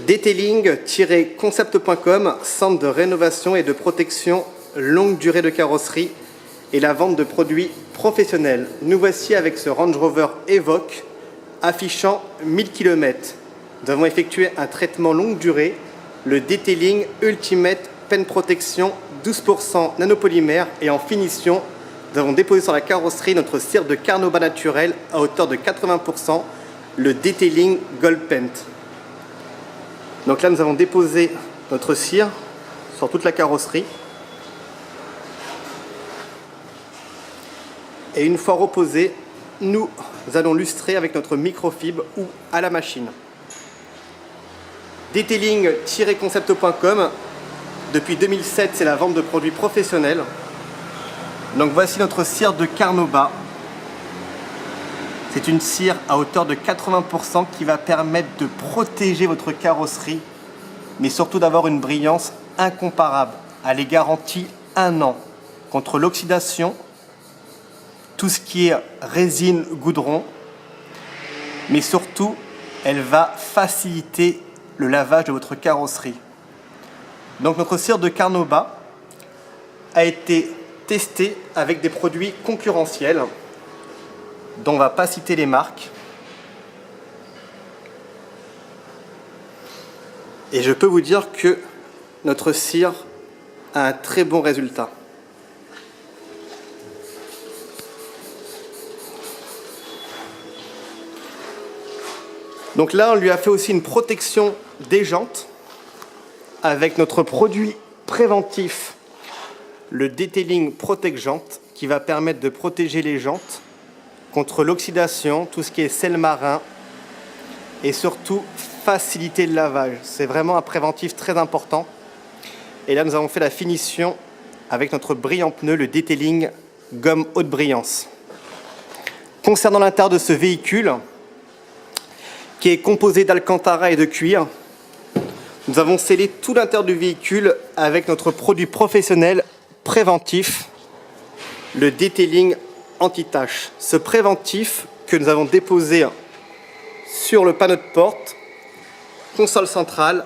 Detailing-concept.com, centre de rénovation et de protection longue durée de carrosserie et la vente de produits professionnels. Nous voici avec ce Range Rover Evoque affichant 1000 km. Nous avons effectué un traitement longue durée, le Detailing Ultimate Pen Protection 12% nanopolymère, et en finition, nous avons déposé sur la carrosserie notre cire de Carnauba naturel à hauteur de 80%, le Detailing Gold Paint. Donc là, nous avons déposé notre cire sur toute la carrosserie. Et une fois reposée, nous allons lustrer avec notre microfibre ou à la machine. Detailing-concept.com, depuis 2007, c'est la vente de produits professionnels. Donc voici notre cire de Carnauba. C'est une cire à hauteur de 80% qui va permettre de protéger votre carrosserie, mais surtout d'avoir une brillance incomparable. Elle est garantie 1 an contre l'oxydation, tout ce qui est résine, goudron, mais surtout, elle va faciliter le lavage de votre carrosserie. Donc notre cire de Carnauba a été testée avec des produits concurrentiels, dont on ne va pas citer les marques. Et je peux vous dire que notre cire a un très bon résultat. Donc là, on lui a fait aussi une protection des jantes avec notre produit préventif, le Detailing Protect Jantes, qui va permettre de protéger les jantes contre l'oxydation, tout ce qui est sel marin, et surtout faciliter le lavage. C'est vraiment un préventif très important. Et là, nous avons fait la finition avec notre brillant pneu, le Detailing Gomme Haute Brillance. Concernant l'intérieur de ce véhicule, qui est composé d'alcantara et de cuir, nous avons scellé tout l'intérieur du véhicule avec notre produit professionnel préventif, le Detailing Anti-Tache. Ce préventif que nous avons déposé sur le panneau de porte, console centrale,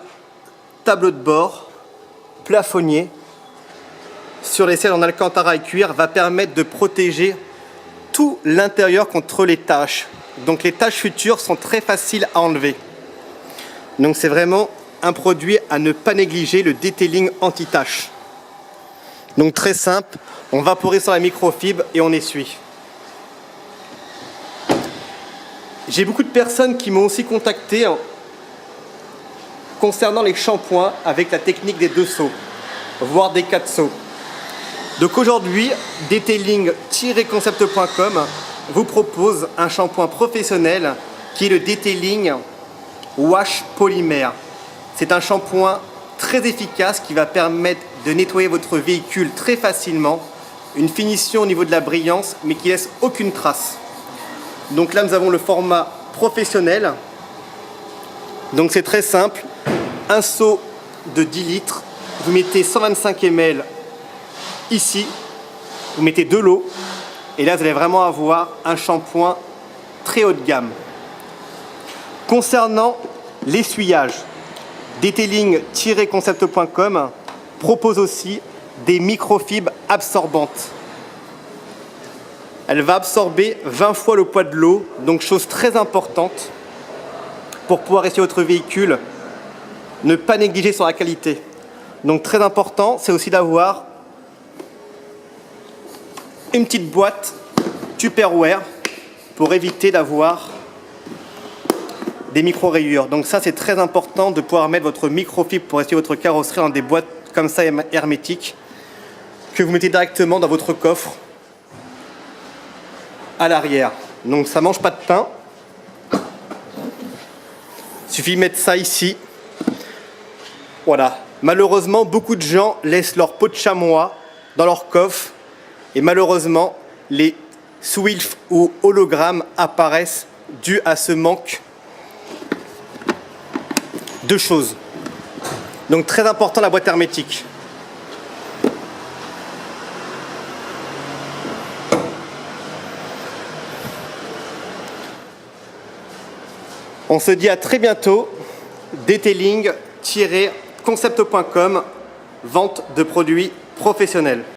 tableau de bord, plafonnier, sur les selles en alcantara et cuir, va permettre de protéger tout l'intérieur contre les taches. Donc les taches futures sont très faciles à enlever. Donc c'est vraiment un produit à ne pas négliger, le Detailing Anti-Tache. Donc très simple, on vaporise sur la microfibre et on essuie. J'ai beaucoup de personnes qui m'ont aussi contacté concernant les shampoings avec la technique des 2 seaux, voire des 4 seaux. Donc aujourd'hui, Detailing-concept.com vous propose un shampoing professionnel qui est le Detailing Wash Polymère. C'est un shampoing très efficace qui va permettre de nettoyer votre véhicule très facilement, une finition au niveau de la brillance, mais qui laisse aucune trace. Donc là, nous avons le format professionnel. Donc c'est très simple. Un seau de 10 litres. Vous mettez 125 ml ici. Vous mettez de l'eau. Et là, vous allez vraiment avoir un shampoing très haut de gamme. Concernant l'essuyage, Detailing-concept.com propose aussi des microfibres absorbantes. Elle va absorber 20 fois le poids de l'eau, donc chose très importante pour pouvoir essuyer votre véhicule, ne pas négliger sur la qualité. Donc très important, c'est aussi d'avoir une petite boîte Tupperware pour éviter d'avoir des micro-rayures. Donc ça, c'est très important de pouvoir mettre votre microfibre pour essuyer votre carrosserie dans des boîtes comme ça hermétiques que vous mettez directement dans votre coffre à l'arrière. Donc ça mange pas de pain. Il suffit de mettre ça ici. Voilà. Malheureusement, beaucoup de gens laissent leur peau de chamois dans leur coffre et malheureusement, les swills ou hologrammes apparaissent dû à ce manque de choses. Donc très important, la boîte hermétique. On se dit à très bientôt detailing-concept.com, vente de produits professionnels.